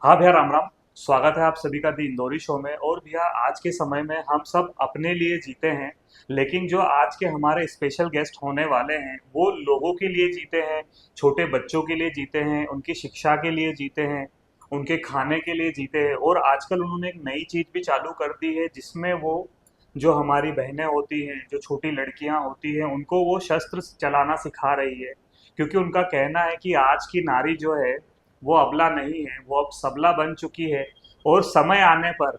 हाँ भैया, राम राम। स्वागत है आप सभी का दी इंदौरी शो में। और भैया, आज के समय में हम सब अपने लिए जीते हैं, लेकिन जो आज के हमारे स्पेशल गेस्ट होने वाले हैं वो लोगों के लिए जीते हैं। छोटे बच्चों के लिए जीते हैं, उनकी शिक्षा के लिए जीते हैं, उनके खाने के लिए जीते हैं। और आजकल उन्होंने एक नई चीज भी चालू कर दी है, जिसमें वो जो हमारी बहनें होती हैं, जो छोटी लड़कियां होती हैं, उनको वो शस्त्र चलाना सिखा रही है। क्योंकि उनका कहना है कि आज की नारी जो है वो अबला नहीं है, वो अब सबला बन चुकी है। और समय आने पर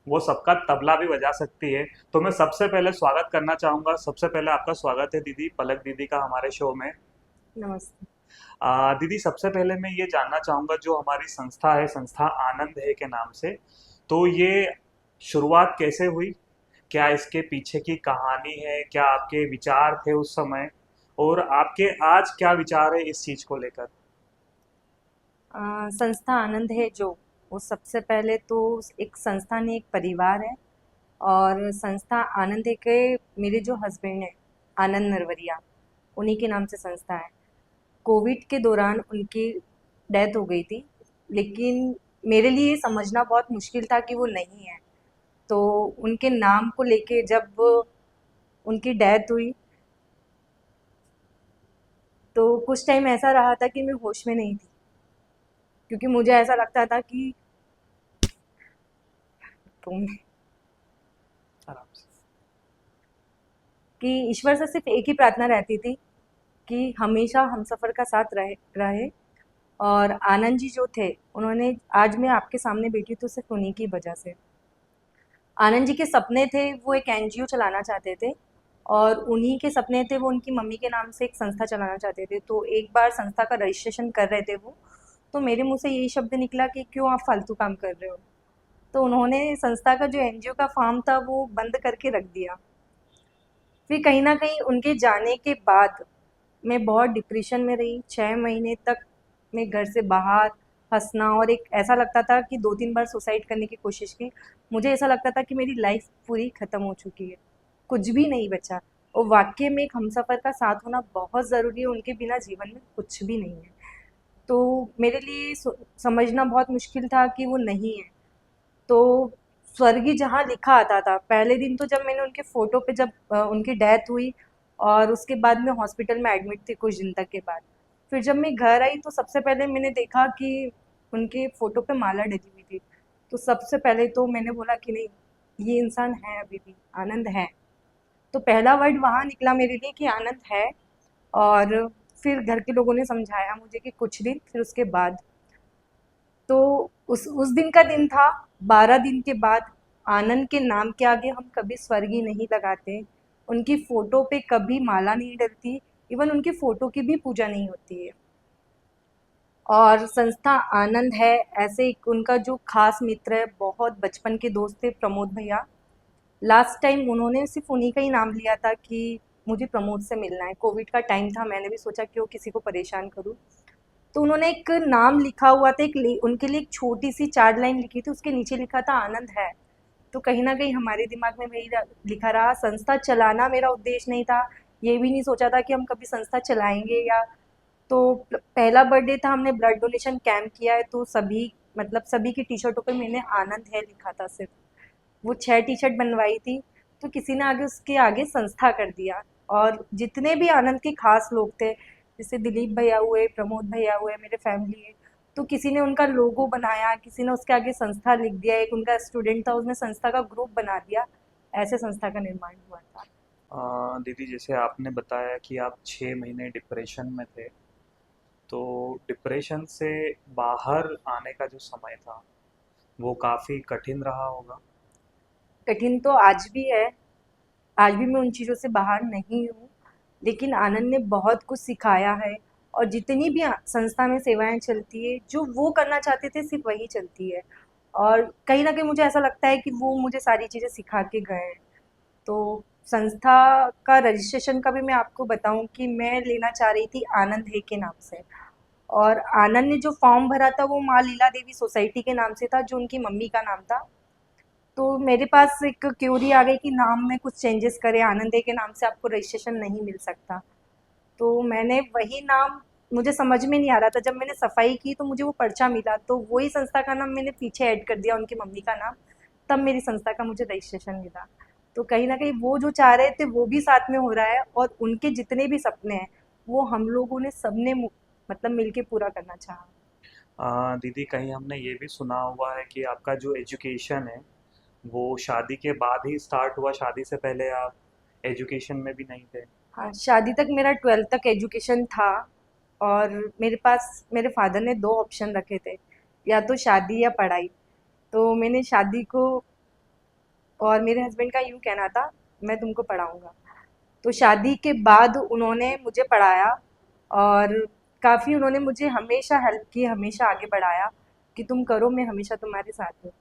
वो सबका तबला भी बजा सकती है। तो मैं सबसे पहले स्वागत करना चाहूंगा, सबसे पहले आपका स्वागत है दीदी, पलक दीदी का हमारे शो में। नमस्ते। दीदी, सबसे पहले मैं ये जानना चाहूंगा, जो हमारी संस्था है, संस्था आनंद है के नाम से, तो ये शुरुआत कैसे हुई? क्या इसके पीछे की कहानी है? क्या आपके विचार थे उस समय? और आपके आज क्या विचार है इस चीज को लेकर? संस्था आनंद है जो, वो सबसे पहले तो एक संस्था नहीं, एक परिवार है। और संस्था आनंद है के मेरे जो हस्बैंड है आनंद नरवरिया, उन्हीं के नाम से संस्था है। कोविड के दौरान उनकी डेथ हो गई थी, लेकिन मेरे लिए ये समझना बहुत मुश्किल था कि वो नहीं है। तो उनके नाम को लेके जब उनकी डेथ हुई, तो कुछ टाइम ऐसा रहा था कि मैं होश में नहीं थी, क्योंकि मुझे ऐसा लगता था कि तुम आराम से। कि ईश्वर से सिर्फ एक ही प्रार्थना रहती थी कि हमेशा हमसफ़र का साथ रहे रहे। और आनंद जी जो थे, उन्होंने, आज मैं आपके सामने बैठी तो सिर्फ उन्हीं की वजह से। आनंद जी के सपने थे, वो एक एनजीओ चलाना चाहते थे, और उन्हीं के सपने थे, वो उनकी मम्मी के नाम से एक संस्था चलाना चाहते थे। तो एक बार संस्था का रजिस्ट्रेशन कर रहे थे वो, तो मेरे मुंह से यही शब्द निकला कि क्यों आप फालतू काम कर रहे हो। तो उन्होंने संस्था का जो एनजीओ का फॉर्म था वो बंद करके रख दिया। फिर कहीं न कहीं उनके जाने के बाद मैं बहुत डिप्रेशन में रही। 6 महीने तक मैं घर से बाहर, हँसना, और एक ऐसा लगता था कि 2-3 बार सुसाइड करने की कोशिश की। मुझे ऐसा लगता था कि मेरी लाइफ़ पूरी ख़त्म हो चुकी है, कुछ भी नहीं बचा। और वाक़ई में एक हमसफ़र का साथ होना बहुत ज़रूरी है, उनके बिना जीवन में कुछ भी नहीं है। तो मेरे लिए समझना बहुत मुश्किल था कि वो नहीं है। तो स्वर्गीय जहाँ लिखा आता था, पहले दिन तो जब मैंने उनके फ़ोटो पे, जब उनकी डेथ हुई, और उसके बाद मैं हॉस्पिटल में एडमिट थी कुछ दिन तक के बाद। फिर जब मैं घर आई तो सबसे पहले मैंने देखा कि उनके फ़ोटो पे माला डली हुई थी। तो सबसे पहले तो मैंने बोला कि नहीं, ये इंसान है अभी भी, आनंद है। तो पहला वर्ड वहाँ निकला मेरे लिए कि आनंद है। और फिर घर के लोगों ने समझाया मुझे कि कुछ दिन, फिर उसके बाद, तो उस दिन का दिन था। 12 दिन के बाद आनंद के नाम के आगे हम कभी स्वर्गीय नहीं लगाते, उनकी फ़ोटो पे कभी माला नहीं डलती, इवन उनकी फ़ोटो की भी पूजा नहीं होती है। और संस्था आनंद है, ऐसे एक उनका जो खास मित्र है, बहुत बचपन के दोस्त थे, प्रमोद भैया। लास्ट टाइम उन्होंने सिर्फ़ उन्हीं का ही नाम लिया था कि मुझे प्रमोद से मिलना है। कोविड का टाइम था, मैंने भी सोचा क्यों किसी को परेशान करूँ। तो उन्होंने एक नाम लिखा हुआ था, उनके लिए एक छोटी सी 4 लाइन लिखी थी, उसके नीचे लिखा था आनंद है। तो कहीं ना कहीं हमारे दिमाग में वही लिखा रहा। संस्था चलाना मेरा उद्देश्य नहीं था, ये भी नहीं सोचा था कि हम कभी संस्था चलाएंगे या। तो पहला बर्थडे था, हमने ब्लड डोनेशन कैंप किया है, तो सभी, मतलब सभी की टी शर्टों पे मैंने आनंद है लिखा था सिर्फ। वो 6 टी शर्ट बनवाई थी, तो किसी ने आगे उसके आगे संस्था कर दिया। और जितने भी आनंद के खास लोग थे, जैसे दिलीप भैया हुए, प्रमोद भैया हुए, मेरे फैमिली है, तो किसी ने उनका लोगो बनाया, किसी ने उसके आगे संस्था लिख दिया, एक उनका स्टूडेंट था, उसने संस्था का ग्रुप बना दिया। ऐसे संस्था का निर्माण हुआ था। दीदी, जैसे आपने बताया कि आप 6 महीने डिप्रेशन में थे, तो डिप्रेशन से बाहर आने का जो समय था वो काफ़ी कठिन रहा होगा। कठिन तो आज भी है, आज भी मैं उन चीज़ों से बाहर नहीं हूँ, लेकिन आनंद ने बहुत कुछ सिखाया है। और जितनी भी संस्था में सेवाएं चलती है, जो वो करना चाहते थे सिर्फ वही चलती है। और कहीं ना कहीं मुझे ऐसा लगता है कि वो मुझे सारी चीज़ें सिखा के गए हैं। तो संस्था का रजिस्ट्रेशन का भी मैं आपको बताऊं कि मैं लेना चाह रही थी आनंद है के नाम से। और आनंद ने जो फॉर्म भरा था वो माँ लीला देवी सोसाइटी के नाम से था, जो उनकी मम्मी का नाम था। तो मेरे पास एक क्यूरी आ गई कि नाम में कुछ चेंजेस करें, आनंद है के नाम से आपको रजिस्ट्रेशन नहीं मिल सकता। तो मैंने वही नाम मुझे समझ में नहीं आ रहा था। जब मैंने सफाई की तो मुझे वो पर्चा मिला, तो वही संस्था का नाम मैंने पीछे ऐड कर दिया, उनकी मम्मी का नाम। तब मेरी संस्था का मुझे रजिस्ट्रेशन मिला। तो कहीं न कहीं वो जो चाह रहे थे वो भी साथ में हो रहा है, और उनके जितने भी सपने हैं वो हम लोगों ने सबने मतलब मिलके पूरा करना चाहा। दीदी कहीं हमने ये भी सुना हुआ है कि आपका जो एजुकेशन है वो शादी के बाद ही स्टार्ट हुआ, शादी से पहले आप एजुकेशन में भी नहीं थे। हाँ, शादी तक मेरा 12th तक एजुकेशन था, और मेरे पास मेरे फादर ने 2 ऑप्शन रखे थे, या तो शादी या पढ़ाई। तो मैंने शादी को, और मेरे हस्बैंड का यूँ कहना था, मैं तुमको पढ़ाऊँगा। तो शादी के बाद उन्होंने मुझे पढ़ाया, और काफ़ी उन्होंने मुझे हमेशा हेल्प की, हमेशा आगे बढ़ाया कि तुम करो, मैं हमेशा तुम्हारे साथ हूँ।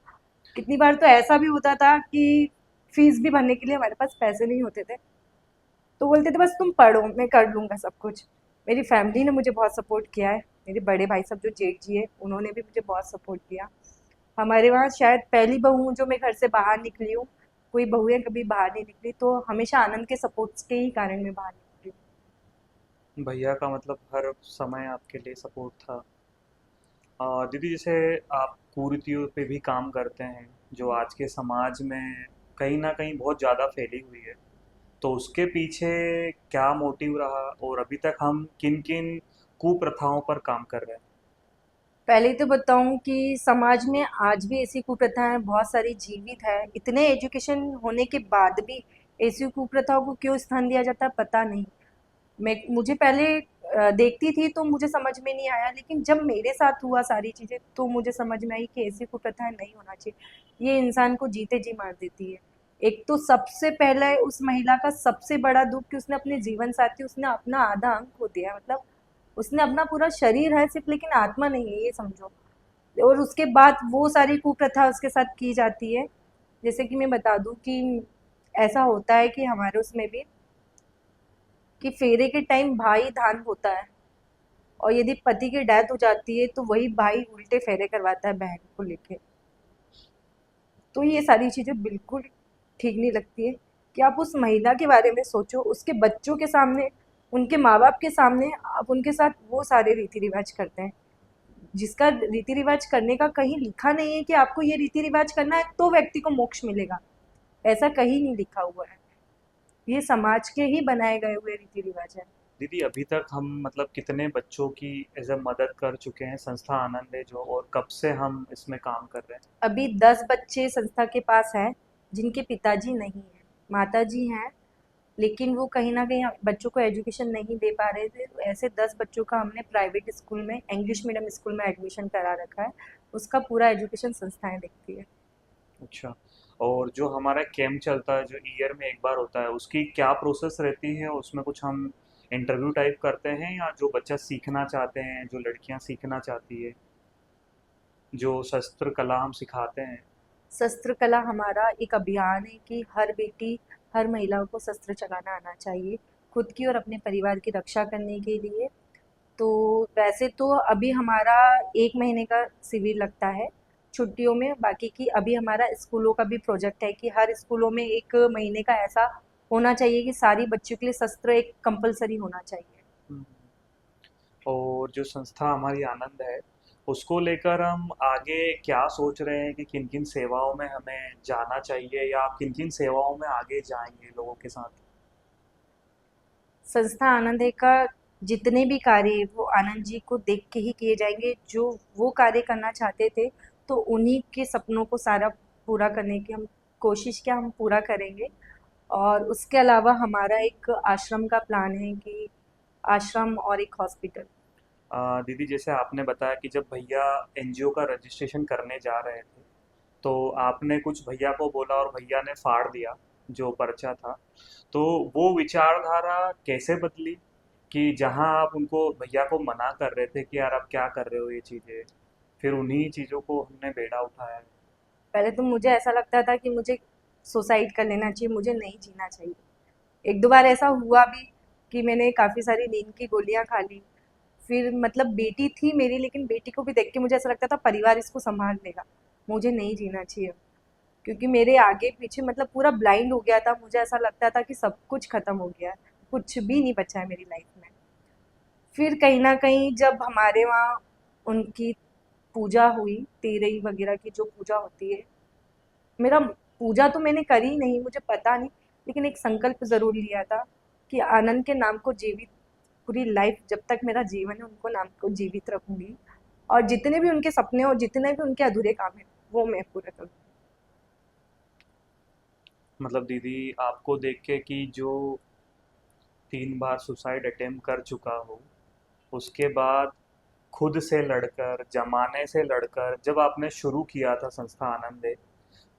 कितनी बार तो ऐसा भी होता था कि फीस भी भरने के लिए हमारे पास पैसे नहीं होते थे, तो बोलते थे बस तुम पढ़ो, मैं कर लूँगा सब कुछ। मेरी फैमिली ने मुझे बहुत सपोर्ट किया है। मेरे बड़े भाई साहब जो जेठ जी है, उन्होंने भी मुझे बहुत सपोर्ट किया। हमारे वहाँ शायद पहली बहू हूँ जो मैं घर से बाहर निकली हूँ। कोई बहुएँ कभी बाहर नहीं निकली, तो हमेशा आनंद के सपोर्ट्स के ही कारण मैं बाहर निकली हूँ। भैया का मतलब हर समय आपके लिए सपोर्ट था। दीदी जैसे आप कुरीतियों पे भी काम करते हैं जो आज के समाज में कहीं ना कहीं बहुत ज़्यादा फैली हुई है, तो उसके पीछे क्या मोटिव रहा और अभी तक हम किन किन कुप्रथाओं पर काम कर रहे हैं। पहले तो बताऊँ कि समाज में आज भी ऐसी कुप्रथाएँ बहुत सारी जीवित है। इतने एजुकेशन होने के बाद भी ऐसी कुप्रथाओं को क्यों स्थान दिया जाता है, पता नहीं। मैं मुझे पहले देखती थी तो मुझे समझ में नहीं आया, लेकिन जब मेरे साथ हुआ सारी चीज़ें तो मुझे समझ में आई कि ऐसी कुप्रथाएं नहीं होना चाहिए। ये इंसान को जीते जी मार देती है। एक तो सबसे पहले उस महिला का सबसे बड़ा दुख कि उसने अपने जीवन साथी, उसने अपना आधा अंग खो दिया, मतलब उसने अपना पूरा शरीर है सिर्फ, लेकिन आत्मा नहीं है, ये समझो। और उसके बाद वो सारी कुप्रथा उसके साथ की जाती है। जैसे कि मैं बता दूं कि ऐसा होता है कि हमारे उसमें भी, कि फेरे के टाइम भाई धान होता है, और यदि पति की डेथ हो जाती है तो वही भाई उल्टे फेरे करवाता है बहन को लेके। तो ये सारी चीज़ें बिल्कुल ठीक नहीं लगती है। कि आप उस महिला के बारे में सोचो, उसके बच्चों के सामने, उनके माँ बाप के सामने आप उनके साथ वो सारे रीति रिवाज करते हैं, जिसका रीति रिवाज करने का कहीं लिखा नहीं है कि आपको ये रीति रिवाज करना है तो व्यक्ति को मोक्ष मिलेगा। ऐसा कहीं नहीं लिखा हुआ है। ये समाज के ही बनाए गए हुए रीति रिवाज है। दीदी अभी तक हम मतलब कितने बच्चों की एज ए मदद कर चुके हैं संस्था आनंद है जो, और कब से हम इसमें काम कर रहे हैं। अभी 10 बच्चे संस्था के पास हैं जिनके पिताजी नहीं हैं, माताजी हैं, लेकिन वो कहीं न कहीं बच्चों को एजुकेशन नहीं दे पा रहे थे। तो ऐसे 10 बच्चों का हमने प्राइवेट स्कूल में, इंग्लिश मीडियम स्कूल में एडमिशन करा रखा है। उसका पूरा एजुकेशन संस्थाएँ देखती है। अच्छा, और जो हमारा कैंप चलता है जो ईयर में एक बार होता है उसकी क्या प्रोसेस रहती है, उसमें कुछ हम इंटरव्यू टाइप करते हैं या जो बच्चा सीखना चाहते हैं, जो लड़कियां सीखना चाहती है, जो शस्त्र कला हम सिखाते हैं। शस्त्र कला हमारा एक अभियान है कि हर बेटी, हर महिला को शस्त्र चलाना आना चाहिए, खुद की और अपने परिवार की रक्षा करने के लिए। तो वैसे तो अभी हमारा 1 महीने का शिविर लगता है छुट्टियों में, बाकी की अभी हमारा स्कूलों का भी प्रोजेक्ट है कि हर स्कूलों में 1 महीने का ऐसा होना चाहिए कि सारी बच्चों के लिए शस्त्र एक कंपल्सरी होना चाहिए। हम्म। और जो संस्था हमारी आनंद है उसको लेकर हम आगे क्या सोच रहे हैं कि किन किन सेवाओं में हमें जाना चाहिए या आप किन किन सेवाओं में आगे जाएंगे लोगों के साथ। संस्था आनंद है का जितने भी कार्य हैं, वो आनंद जी को देख के ही किए जाएंगे। जो वो कार्य करना चाहते थे, तो उन्हीं के सपनों को सारा पूरा करने की हम कोशिश, क्या हम पूरा करेंगे। और उसके अलावा हमारा एक आश्रम का प्लान है कि आश्रम और एक हॉस्पिटल। दीदी जैसे आपने बताया कि जब भैया एनजीओ का रजिस्ट्रेशन करने जा रहे थे तो आपने कुछ भैया को बोला और भैया ने फाड़ दिया जो पर्चा था, तो वो विचारधारा कैसे बदली कि जहां आप उनको भैया को मना कर रहे थे कि यार आप क्या कर रहे हो ये चीज़ें, फिर उन्हीं चीज़ों को हमने बेड़ा उठाया है। पहले तो मुझे ऐसा लगता था कि मुझे सुसाइड कर लेना चाहिए, मुझे नहीं जीना चाहिए। एक दो बार ऐसा हुआ भी कि मैंने काफ़ी सारी नींद की गोलियां खा ली। फिर मतलब बेटी थी मेरी, लेकिन बेटी को भी देख के मुझे ऐसा लगता था परिवार इसको संभाल लेगा, मुझे नहीं जीना चाहिए। क्योंकि मेरे आगे पीछे मतलब पूरा ब्लाइंड हो गया था, मुझे ऐसा लगता था कि सब कुछ खत्म हो गया है, कुछ भी नहीं बचा है मेरी लाइफ में। फिर कहीं न कहीं जब हमारे वहाँ उनकी पूजा हुई, तेरई वगैरह की जो पूजा होती है, मेरा पूजा तो मैंने करी नहीं, मुझे पता नहीं, लेकिन एक संकल्प ज़रूर लिया था कि आनंद के नाम को जीवित पूरी लाइफ जब तक मेरा जीवन है उनको नाम को जीवित रखूंगी और जितने भी उनके सपने और जितने भी उनके अधूरे काम हैं वो मैं पूरा करूँ। मतलब दीदी, आपको देख के कि जो 3 बार सुसाइड अटेम्प्ट कर चुका हो, उसके बाद खुद से लड़कर, जमाने से लड़कर जब आपने शुरू किया था संस्था आनंद है,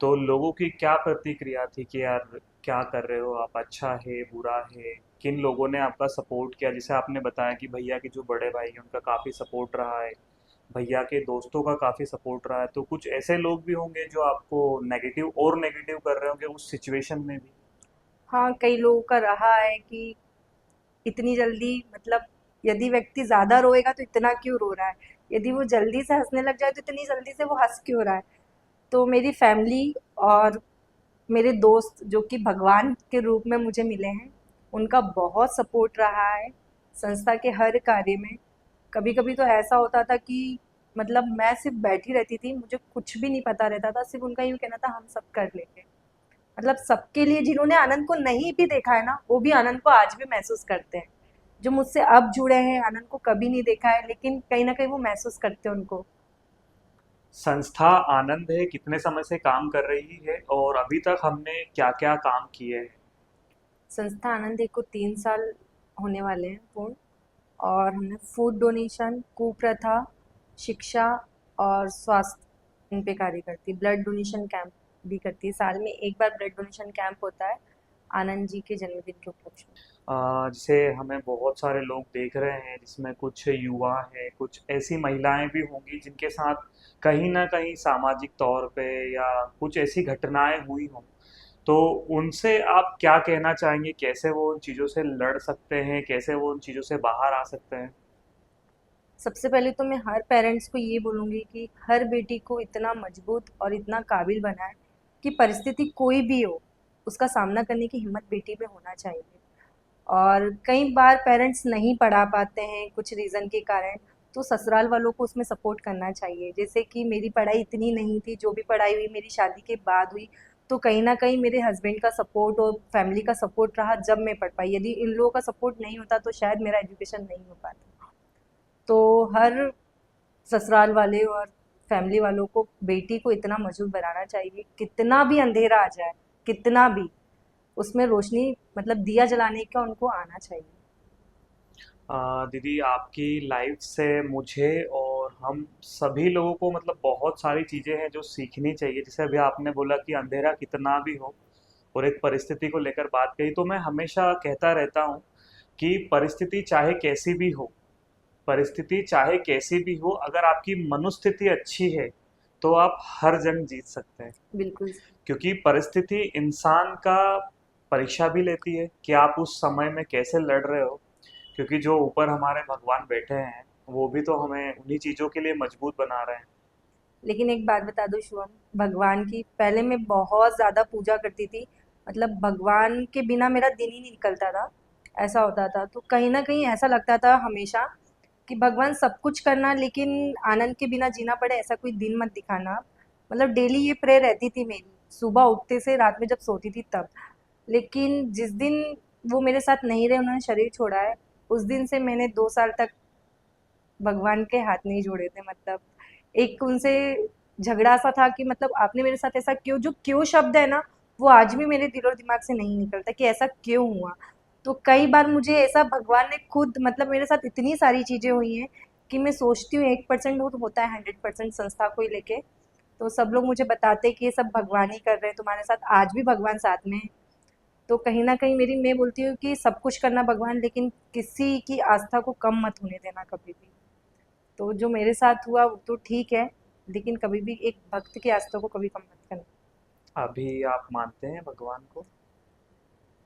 तो लोगों की क्या प्रतिक्रिया थी कि यार क्या कर रहे हो आप, अच्छा है बुरा है? किन लोगों ने आपका सपोर्ट किया? जैसे आपने बताया कि भैया के जो बड़े भाई हैं उनका काफ़ी सपोर्ट रहा है, भैया के दोस्तों का काफ़ी सपोर्ट रहा है, तो कुछ ऐसे लोग भी होंगे जो आपको नेगेटिव और नेगेटिव कर रहे होंगे उस सिचुएशन में भी। हाँ, कई लोगों का रहा है कि इतनी जल्दी मतलब यदि व्यक्ति ज़्यादा रोएगा तो इतना क्यों रो रहा है, यदि वो जल्दी से हंसने लग जाए तो इतनी जल्दी से वो हंस क्यों रहा है। तो मेरी फैमिली और मेरे दोस्त जो कि भगवान के रूप में मुझे मिले हैं, उनका बहुत सपोर्ट रहा है संस्था के हर कार्य में। कभी कभी तो ऐसा होता था कि मतलब मैं सिर्फ बैठी रहती थी, मुझे कुछ भी नहीं पता रहता था, सिर्फ उनका यूँ कहना था हम सब कर लेंगे। मतलब सबके लिए जिन्होंने आनंद को नहीं भी देखा है ना, वो भी आनंद को आज भी महसूस करते हैं। जो मुझसे अब जुड़े हैं, आनंद को कभी नहीं देखा है, लेकिन कहीं न कहीं वो महसूस करते हैं उनको। संस्था आनंद है कितने समय से काम कर रही है और अभी तक हमने क्या क्या काम किए हैं? संस्था आनंद को 3 साल होने वाले हैं पूर्ण। और हमने फूड डोनेशन, कुप्रथा, शिक्षा और स्वास्थ्य इन पे कार्य करती है। ब्लड डोनेशन कैंप भी करती है। साल में एक बार ब्लड डोनेशन कैंप होता है आनंद जी के जन्मदिन के उपलक्ष्य में। जैसे हमें बहुत सारे लोग देख रहे हैं, जिसमें कुछ युवा हैं, कुछ ऐसी महिलाएं भी होंगी जिनके साथ कहीं ना कहीं सामाजिक तौर पे या कुछ ऐसी घटनाएं हुई हों, तो उनसे आप क्या कहना चाहेंगे? कैसे वो उन चीज़ों से लड़ सकते हैं, कैसे वो उन चीज़ों से बाहर आ सकते हैं? सबसे पहले तो मैं हर पेरेंट्स को ये बोलूँगी कि हर बेटी को इतना मजबूत और इतना काबिल बनाएं कि परिस्थिति कोई भी हो, उसका सामना करने की हिम्मत बेटी में होना चाहिए। और कई बार पेरेंट्स नहीं पढ़ा पाते हैं कुछ रीज़न के कारण, तो ससुराल वालों को उसमें सपोर्ट करना चाहिए। जैसे कि मेरी पढ़ाई इतनी नहीं थी, जो भी पढ़ाई हुई मेरी शादी के बाद हुई, तो कहीं न कहीं मेरे हस्बैंड का सपोर्ट और फैमिली का सपोर्ट रहा जब मैं पढ़ पाई। यदि इन लोगों का सपोर्ट नहीं होता तो शायद मेरा एजुकेशन नहीं हो पाता। तो हर ससुराल वाले और फैमिली वालों को बेटी को इतना मजबूत बनाना चाहिए, कितना भी अंधेरा आ जाए, कितना भी, उसमें रोशनी मतलब दिया जलाने का उनको आना चाहिए। दीदी, आपकी लाइफ से मुझे और हम सभी लोगों को मतलब बहुत सारी चीज़ें हैं जो सीखनी चाहिए। जैसे अभी आपने बोला कि अंधेरा कितना भी हो और एक परिस्थिति को लेकर बात कही, तो मैं हमेशा कहता रहता हूँ कि परिस्थिति चाहे कैसी भी हो, परिस्थिति चाहे कैसी भी हो, अगर आपकी मनोस्थिति अच्छी है तो आप हर जंग जीत सकते हैं। बिल्कुल। क्योंकि परिस्थिति इंसान का परीक्षा भी लेती है कि आप उस समय में कैसे लड़ रहे हो। क्योंकि जो ऊपर हमारे भगवान बैठे हैं, वो भी तो हमें उन्हीं चीज़ों के लिए मजबूत बना रहे हैं। लेकिन एक बात बता दूं शुभम, भगवान की पहले मैं बहुत ज़्यादा पूजा करती थी। मतलब भगवान के बिना मेरा दिन ही नहीं निकलता था, ऐसा होता था। तो कहीं ना कहीं ऐसा लगता था हमेशा कि भगवान सब कुछ करना लेकिन आनंद के बिना जीना पड़े, ऐसा कोई दिन मत दिखाना। मतलब डेली ये प्रेयर रहती थी मेरी, सुबह उठते से रात में जब सोती थी तब। लेकिन जिस दिन वो मेरे साथ नहीं रहे, उन्होंने शरीर छोड़ा है, उस दिन से मैंने 2 साल तक भगवान के हाथ नहीं जोड़े थे। मतलब एक उनसे झगड़ा सा था कि मतलब आपने मेरे साथ ऐसा क्यों, जो क्यों शब्द है ना, वो आज भी मेरे दिल और दिमाग से नहीं निकलता कि ऐसा क्यों हुआ। तो कई बार मुझे ऐसा भगवान ने खुद मतलब मेरे साथ इतनी सारी चीज़ें हुई हैं कि मैं सोचती हूँ 1% हो तो होता है 100% संस्था को ही लेके। तो सब लोग मुझे बताते हैं कि ये सब भगवान ही कर रहे हैं तुम्हारे साथ, आज भी भगवान साथ में है। तो कहीं न कहीं मेरी मैं बोलती हूँ कि सब कुछ करना भगवान, लेकिन किसी की आस्था को कम मत होने देना कभी भी। तो जो मेरे साथ हुआ वो तो ठीक है, लेकिन कभी भी एक भक्त की आस्था को कभी कम मत करना। अभी आप मानते हैं भगवान को?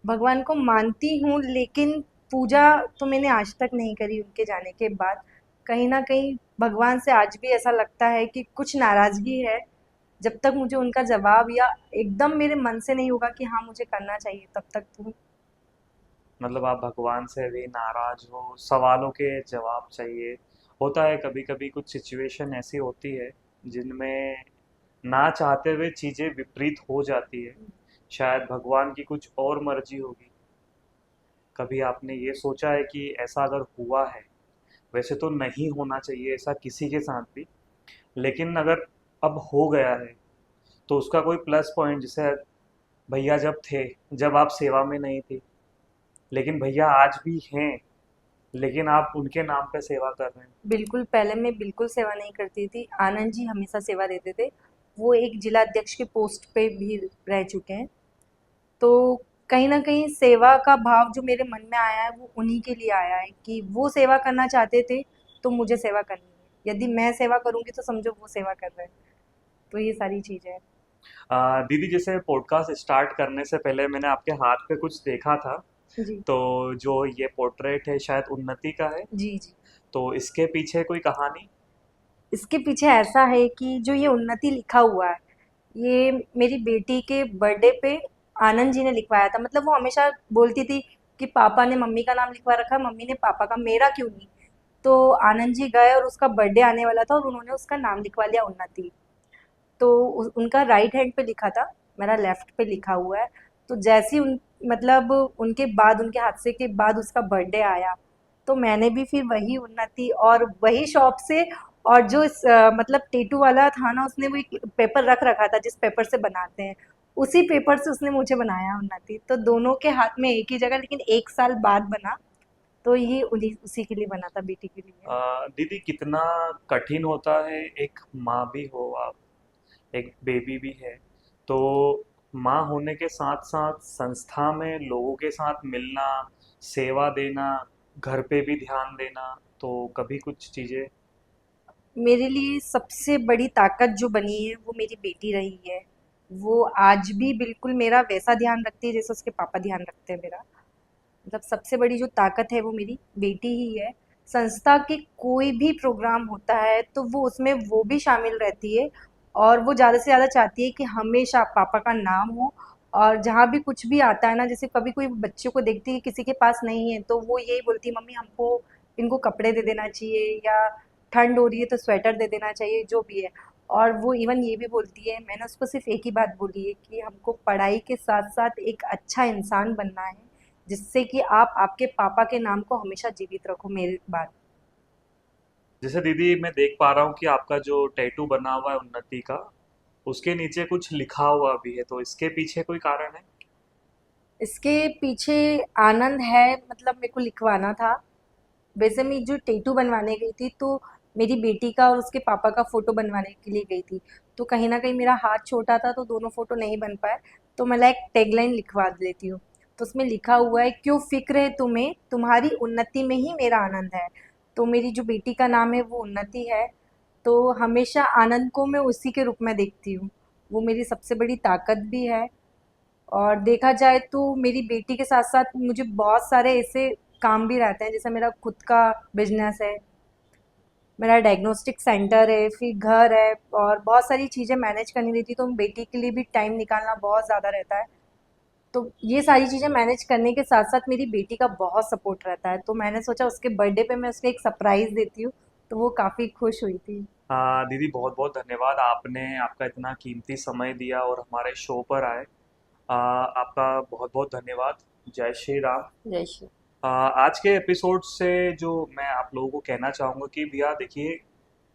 भगवान को मानती हूँ, लेकिन पूजा तो मैंने आज तक नहीं करी उनके जाने के बाद। कहीं न कहीं भगवान से आज भी ऐसा लगता है कि कुछ नाराज़गी है। जब तक मुझे उनका जवाब या एकदम मेरे मन से नहीं होगा कि हाँ, मुझे करना चाहिए, तब तक तो मतलब आप भगवान से भी नाराज हो, सवालों के जवाब चाहिए। होता है कभी कभी कुछ सिचुएशन ऐसी होती है जिनमें ना चाहते हुए चीजें विपरीत हो जाती है। शायद भगवान की कुछ और मर्जी होगी। कभी आपने ये सोचा है कि ऐसा अगर हुआ है, वैसे तो नहीं होना चाहिए ऐसा किसी के साथ भी, लेकिन अगर अब हो गया है तो उसका कोई प्लस पॉइंट, जैसे भैया जब थे, जब आप सेवा में नहीं थी, लेकिन भैया आज भी हैं, लेकिन आप उनके नाम पे सेवा कर रहे हैं। बिल्कुल, पहले मैं बिल्कुल सेवा नहीं करती थी। आनंद जी हमेशा सेवा देते थे। वो एक जिला अध्यक्ष के पोस्ट पे भी रह चुके हैं। तो कहीं न कहीं सेवा का भाव जो मेरे मन में आया है, वो उन्हीं के लिए आया है कि वो सेवा करना चाहते थे, तो मुझे सेवा करनी है। यदि मैं सेवा करूँगी तो समझो वो सेवा कर रहे हैं। तो ये सारी चीज़ें हैं। दीदी, जैसे पॉडकास्ट स्टार्ट करने से पहले मैंने आपके हाथ पे कुछ देखा था। जी। तो जो ये पोर्ट्रेट है शायद उन्नति का है। जी, जी। तो इसके पीछे कोई कहानी? इसके पीछे ऐसा है कि जो ये उन्नति लिखा हुआ है, ये मेरी बेटी के बर्थडे पे आनंद जी ने लिखवाया था। मतलब वो हमेशा बोलती थी कि पापा ने मम्मी का नाम लिखवा रखा है, मम्मी ने पापा का, मेरा क्यों नहीं? तो आनंद जी गए और उसका बर्थडे आने वाला था और उन्होंने उसका नाम लिखवा लिया उन्नति। तो उनका राइट हैंड पे लिखा था, मेरा लेफ्ट पे लिखा हुआ है। तो जैसे ही उन मतलब उनके बाद, उनके हादसे के बाद उसका बर्थडे आया, तो मैंने भी फिर वही उन्नति और वही शॉप से, और जो मतलब टेटू वाला था ना, उसने वो एक पेपर रख रखा था जिस पेपर से बनाते हैं, उसी पेपर से उसने मुझे बनाया उन्नति। तो दोनों के हाथ में एक ही जगह, लेकिन 1 साल बाद बना। तो ये उन्हीं उसी के लिए बना था, बेटी के लिए। दीदी, कितना कठिन होता है, एक माँ भी हो आप, एक बेबी भी है, तो माँ होने के साथ साथ संस्था में लोगों के साथ मिलना, सेवा देना, घर पे भी ध्यान देना, तो कभी कुछ चीज़ें। मेरे लिए सबसे बड़ी ताकत जो बनी है वो मेरी बेटी रही है। वो आज भी बिल्कुल मेरा वैसा ध्यान रखती है जैसे उसके पापा ध्यान रखते हैं मेरा। मतलब सबसे बड़ी जो ताकत है वो मेरी बेटी ही है। संस्था के कोई भी प्रोग्राम होता है तो वो भी शामिल रहती है, और वो ज़्यादा से ज़्यादा चाहती है कि हमेशा पापा का नाम हो। और जहाँ भी कुछ भी आता है ना, जैसे कभी कोई बच्चों को देखती है कि किसी के पास नहीं है, तो वो यही बोलती है, मम्मी हमको इनको कपड़े दे देना चाहिए, या ठंड हो रही है तो स्वेटर दे देना चाहिए, जो भी है। और वो इवन ये भी बोलती है, मैंने उसको सिर्फ एक ही बात बोली है कि हमको पढ़ाई के साथ साथ एक अच्छा इंसान बनना है, जिससे कि आप आपके पापा के नाम को हमेशा जीवित रखो, मेरी बात। जैसे दीदी, मैं देख पा रहा हूँ कि आपका जो टैटू बना हुआ है उन्नति का, उसके नीचे कुछ लिखा हुआ भी है, तो इसके पीछे कोई कारण है? इसके पीछे आनंद है, मतलब मेरे को लिखवाना था। वैसे मैं जो टैटू बनवाने गई थी, तो मेरी बेटी का और उसके पापा का फ़ोटो बनवाने के लिए गई थी। तो कहीं न कहीं मेरा हाथ छोटा था, तो दोनों फ़ोटो नहीं बन पाए। तो मैं एक टैगलाइन लिखवा देती हूँ। तो उसमें लिखा हुआ है, क्यों फ़िक्र है तुम्हें, तुम्हारी उन्नति में ही मेरा आनंद है। तो मेरी जो बेटी का नाम है वो उन्नति है। तो हमेशा आनंद को मैं उसी के रूप में देखती हूँ। वो मेरी सबसे बड़ी ताकत भी है। और देखा जाए तो मेरी बेटी के साथ साथ मुझे बहुत सारे ऐसे काम भी रहते हैं, जैसे मेरा खुद का बिजनेस है, मेरा डायग्नोस्टिक सेंटर है, फिर घर है, और बहुत सारी चीज़ें मैनेज करनी रहती है, तो बेटी के लिए भी टाइम निकालना बहुत ज़्यादा रहता है। तो ये सारी चीज़ें मैनेज करने के साथ साथ मेरी बेटी का बहुत सपोर्ट रहता है, तो मैंने सोचा उसके बर्थडे पे मैं उसको एक सरप्राइज़ देती हूँ। तो वो काफ़ी खुश हुई थी। दीदी, बहुत बहुत धन्यवाद, आपने आपका इतना कीमती समय दिया और हमारे शो पर आए। आपका बहुत बहुत धन्यवाद। जय श्री राम। जय श्री। आज के एपिसोड से जो मैं आप लोगों को कहना चाहूँगा कि भैया देखिए,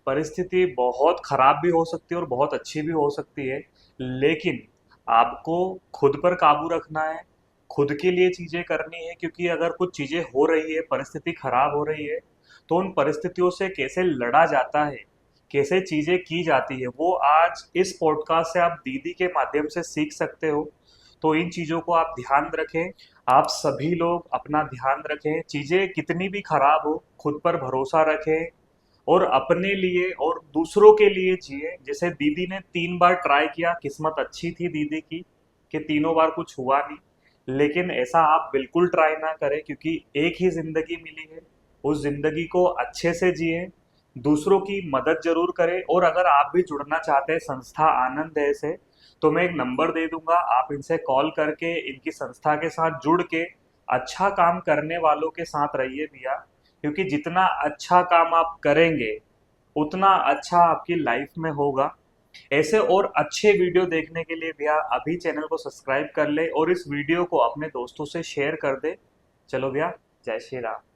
परिस्थिति बहुत खराब भी हो सकती है और बहुत अच्छी भी हो सकती है, लेकिन आपको खुद पर काबू रखना है, खुद के लिए चीज़ें करनी है, क्योंकि अगर कुछ चीज़ें हो रही है, परिस्थिति खराब हो रही है, तो उन परिस्थितियों से कैसे लड़ा जाता है, कैसे चीज़ें की जाती है, वो आज इस पॉडकास्ट से आप दीदी के माध्यम से सीख सकते हो। तो इन चीज़ों को आप ध्यान रखें, आप सभी लोग अपना ध्यान रखें, चीज़ें कितनी भी खराब हो, खुद पर भरोसा रखें और अपने लिए और दूसरों के लिए जिए। जैसे दीदी ने 3 बार ट्राई किया, किस्मत अच्छी थी दीदी की कि तीनों बार कुछ हुआ नहीं, लेकिन ऐसा आप बिल्कुल ट्राई ना करें, क्योंकि एक ही ज़िंदगी मिली है, उस ज़िंदगी को अच्छे से जिए, दूसरों की मदद जरूर करें। और अगर आप भी जुड़ना चाहते हैं संस्था आनंद है से, तो मैं एक नंबर दे दूंगा, आप इनसे कॉल करके इनकी संस्था के साथ जुड़ के अच्छा काम करने वालों के साथ रहिए भैया, क्योंकि जितना अच्छा काम आप करेंगे उतना अच्छा आपकी लाइफ में होगा। ऐसे और अच्छे वीडियो देखने के लिए भैया अभी चैनल को सब्सक्राइब कर ले और इस वीडियो को अपने दोस्तों से शेयर कर दे। चलो भैया, जय श्री राम।